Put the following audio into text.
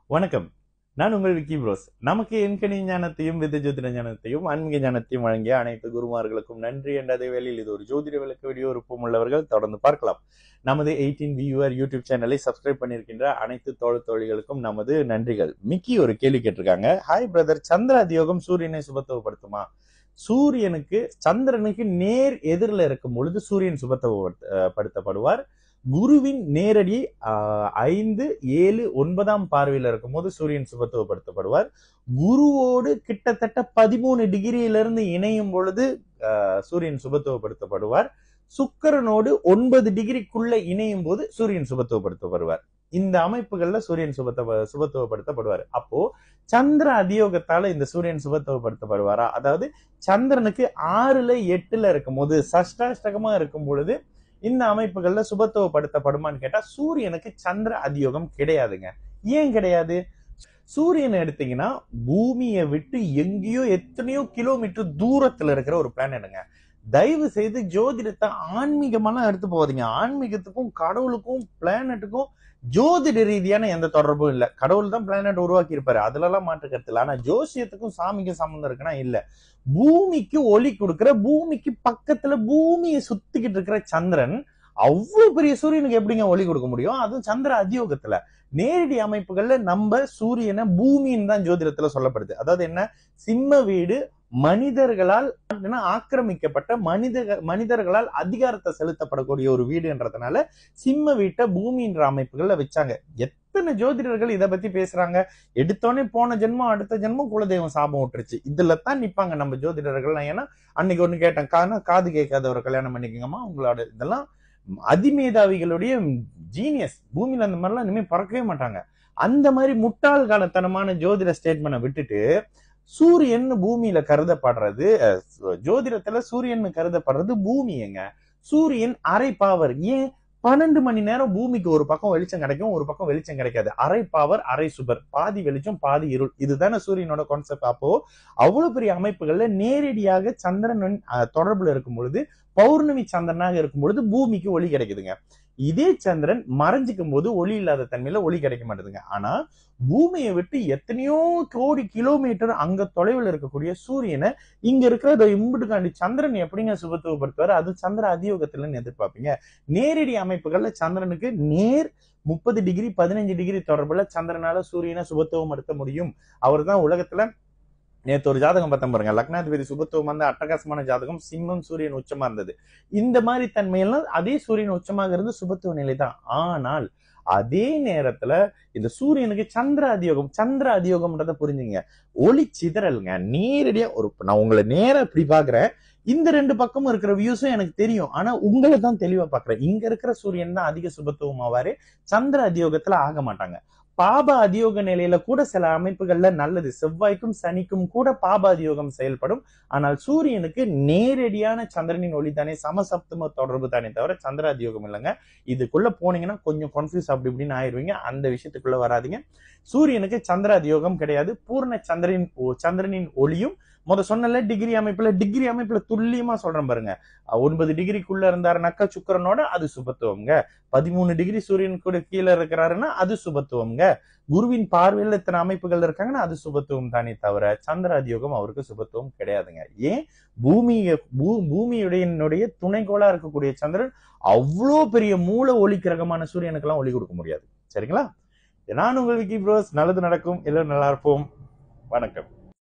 வணக்கம். நான் உங்கள் விக்கி ப்ரோஸ். நமக்கு எண்கணி ஞானத்தையும் வித ஜோதிட ஞானத்தையும் ஆன்மீக ஞானத்தையும் வழங்கிய அனைத்து குருமார்களுக்கும் நன்றி என்ற அதே வேளையில் இது ஒரு ஜோதிட விளக்க வீடியோ விருப்பம் உள்ளவர்கள் தொடர்ந்து பார்க்கலாம். நமது 18 வியூவர் யூடியூப் சேனலை சப்ஸ்கிரைப் பண்ணியிருக்கின்ற அனைத்து தோழிகளுக்கும் நமது நன்றிகள். மிக்கி ஒரு கேள்வி கேட்டிருக்காங்க. ஹாய் பிரதர், சந்திர அதியோகம் சூரியனை சுபத்துவப்படுத்துமா? சூரியனுக்கு சந்திரனுக்கு நேர் எதிரில் இருக்கும் பொழுது சூரியன் சுபத்துவப்படுத்தப்படுவார். குருவின் நேரடி 5, 7, 9ஆம் பார்வையில் இருக்கும் போது சூரியன் சுபத்துவப்படுத்தப்படுவார். குருவோடு கிட்டத்தட்ட 13 டிகிரியிலிருந்து இணையும் பொழுது சூரியன் சுபத்துவப்படுத்தப்படுவார். சுக்கிரனோடு 9 டிகிரிக்குள்ள இணையும் போது சூரியன் சுபத்துவப்படுத்தப்படுவார். இந்த அமைப்புகள்ல சூரியன் சுபத்துவப்படுத்தப்படுவார். அப்போ சந்திர அதியோகத்தால இந்த சூரியன் சுபத்துவப்படுத்தப்படுவாரா? அதாவது சந்திரனுக்கு 6ல 8ல இருக்கும் போது சஷ்டாஷ்டகமா இருக்கும் பொழுது இந்த அமைப்புகள்ல சுபத்துவப்படுத்தப்படுமான்னு கேட்டா சூரியனுக்கு சந்திர அதியோகம் கிடையாதுங்க. ஏன் கிடையாது? சூரியன் எடுத்தீங்கன்னா பூமியை விட்டு எங்கேயோ எத்தனையோ கிலோமீட்டர் தூரத்துல இருக்கிற ஒரு பிளானட்டுங்க. தயவு செய்து ஜோதிடத்தை ஆன்மீகமெல்லாம் எடுத்து போவீங்க. ஆன்மீகத்துக்கும் கடவுளுக்கும் பிளானட்டுக்கும் ஜோதிட ரீதியான எந்த தொடர்பும் இல்லை. கடவுள் தான் பிளானட் உருவாக்கி இருப்பாரு, அதுல எல்லாம் மாற்றுக்கிறது இல்லை. ஆனா ஜோசியத்துக்கும் சாமிக்கும் சம்பந்தம் இருக்குன்னா இல்ல. பூமிக்கு ஒளி கொடுக்கிற, பூமிக்கு பக்கத்துல பூமியை சுத்திக்கிட்டு இருக்கிற சந்திரன் அவ்வளவு பெரிய சூரியனுக்கு எப்படிங்க ஒளி கொடுக்க முடியும்? அதுவும் சந்திர அதியோகத்துல. நேரடி அமைப்புகள்ல நம்ம சூரியனை பூமின்னு தான் ஜோதிடத்துல சொல்லப்படுது. அதாவது என்ன, சிம்ம வீடு மனிதர்களால் ஆக்கிரமிக்கப்பட்ட மனிதர்களால் அதிகாரத்தை செலுத்தப்படக்கூடிய ஒரு வீடுன்றதுனால சிம்ம வீட்டை பூமின்ற அமைப்புகள்ல வச்சாங்க. எத்தனை ஜோதிடர்கள் இதை பத்தி பேசுறாங்க. எடுத்தோடனே போன ஜென்மம் அடுத்த ஜென்மம் குலதெய்வம் சாபம் விட்டுருச்சு, இதுல தான் நிப்பாங்க நம்ம ஜோதிடர்கள். ஏன்னா அன்னைக்கு ஒண்ணு கேட்டேன், காது கேட்காதவரை கல்யாணம் பண்ணிக்கங்கம்மா, உங்களோட இதெல்லாம் அதிமேதாவிகளுடைய ஜீனியஸ். பூமியில அந்த மாதிரிலாம் இனிமே பறக்கவே மாட்டாங்க. அந்த மாதிரி முட்டாள்காலத்தனமான ஜோதிட ஸ்டேட்மெண்ட்டை விட்டுட்டு சூரியன் பூமியில கருதப்படுறது, ஜோதிடத்துல சூரியன் கருதப்படுறது பூமியங்க. சூரியன் அரை பாவர். ஏன் 12 மணி நேரம் பூமிக்கு ஒரு பக்கம் வெளிச்சம் கிடைக்கும், ஒரு பக்கம் வெளிச்சம் கிடைக்காது. அரை பாவர் அரை சுபர், பாதி வெளிச்சம் பாதி இருள். இதுதானே சூரியனோட கான்செப்ட். அப்போ அவ்வளவு பெரிய அமைப்புகள்ல நேரடியாக சந்திரன் தொடர்புல இருக்கும் பொழுது, பௌர்ணமி சந்திரனாக இருக்கும் பொழுது பூமிக்கு ஒளி கிடைக்குதுங்க. இதே சந்திரன் மறைஞ்சிக்கும் போது ஒளி இல்லாத தன்மையில ஒளி கிடைக்க மாட்டேதுங்க. ஆனா பூமியை விட்டு எத்தனையோ கோடி கிலோமீட்டர் அங்க தொலைவில் இருக்கக்கூடிய சூரியனை இங்க இருக்கிற இம்புட்டுக்காண்டி சந்திரன் எப்படிங்க சுபத்துவப்படுத்துவாரு? அது சந்திர அதியோகத்துலன்னு எதிர்பார்ப்பீங்க. நேரடி அமைப்புகள்ல சந்திரனுக்கு நேர் 30 டிகிரி 15 டிகிரி தொடர்புல சந்திரனால சூரியனை சுபத்துவம் படுத்த முடியும். அவர் தான் உலகத்துல நேற்று ஒரு ஜாதகம் பார்த்தேன் பாருங்க, லக்னாதிபதி சுபத்துவம் வந்து அட்டகாசமான ஜாதகம், சிம்மம் சூரியன் உச்சமா இருந்தது. இந்த மாதிரி தன்மையெல்லாம் அதே சூரியன் உச்சமாக இருந்து சுபத்துவ நிலை தான். ஆனால் அதே நேரத்துல இந்த சூரியனுக்கு சந்திர அதியோகம்ன்றத புரிஞ்சுங்க. ஒளி சிதறலுங்க. நேரடியா நான் உங்களை நேரம் இப்படி பாக்குறேன், இந்த 2 பக்கமும் இருக்கிற வியூஸும் எனக்கு தெரியும். ஆனா உங்களை தான் தெளிவா பாக்குறேன். இங்க இருக்கிற சூரியன் தான் அதிக சுபத்துவம் ஆவாரு, சந்திர அதியோகத்துல ஆக மாட்டாங்க. பாப அதியோக நிலையில கூட சில அமைப்புகள்ல நல்லது. செவ்வாய்க்கும் சனிக்கும் கூட பாப அதியோகம் செயல்படும். ஆனால் சூரியனுக்கு நேரடியான சந்திரனின் ஒளி தானே, சமசப்தம தொடர்பு தானே தவிர சந்திர அதியோகம் இல்லைங்க. இதுக்குள்ள போனீங்கன்னா கொஞ்சம் கன்ஃபியூஸ் அப்படி இப்படின்னு ஆயிடுவீங்க. அந்த விஷயத்துக்குள்ள வராதிங்க. சூரியனுக்கு சந்திர அதியோகம் கிடையாது. பூர்ண சந்திரனின் ஒளியும் சொன்னல டிகிரி அமைப்புல துல்லியமா சொல்றேன் பாருங்க. 9 டிகிரிக்குள்ள இருந்தாருனாக்கா சுக்கிரனோட அது சுபத்துவம்ங்க. 13 டிகிரி சூரியன் கூட கீழே இருக்கிறாருன்னா அது சுபத்துவம்ங்க. குருவின் பார்வையில் இத்தனை அமைப்புகள் இருக்காங்கன்னா அது சுபத்துவம் தானே தவிர சந்திர அதியோகம் அவருக்கு சுபத்துவம் கிடையாதுங்க. ஏன்? பூமியுடைய துணைக்கோளா இருக்கக்கூடிய சந்திரன் அவ்வளோ பெரிய மூல ஒளி கிரகமான சூரியனுக்கு எல்லாம் ஒளி கொடுக்க முடியாது. சரிங்களா? நான் உங்கள் விக்கி ப்ரோஸ். நல்லது நடக்கும், எல்லோரும் நல்லா இருப்போம். வணக்கம்.